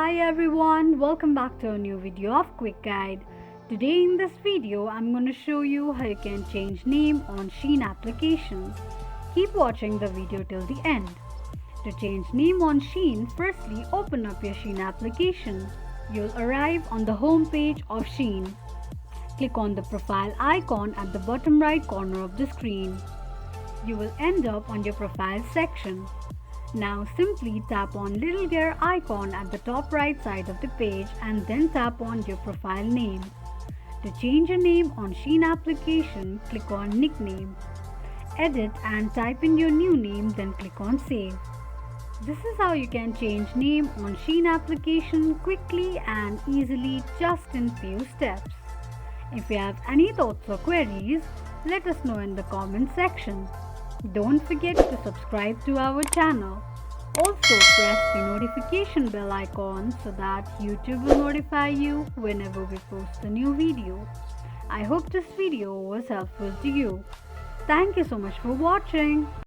Hi everyone, welcome back to a new video of Quick Guide. Today in this video, I'm going to show you how you can change name on Shein applications. Keep watching the video till the end. To change name on Shein, firstly open up your Shein application. You'll arrive on the home page of Shein. Click on the profile icon at the bottom right corner of the screen. You will end up on your profile section. Now simply tap on little gear icon at the top right side of the page and then tap on your profile name. To change your name on Shein application, click on nickname. Edit and type in your new name, then click on save. This is how you can change name on Shein application quickly and easily just in few steps. If you have any thoughts or queries, let us know in the comment section. Don't forget to subscribe to our channel. Also press the notification bell icon so that YouTube will notify you whenever we post a new video. I hope this video was helpful to you. Thank you so much for watching.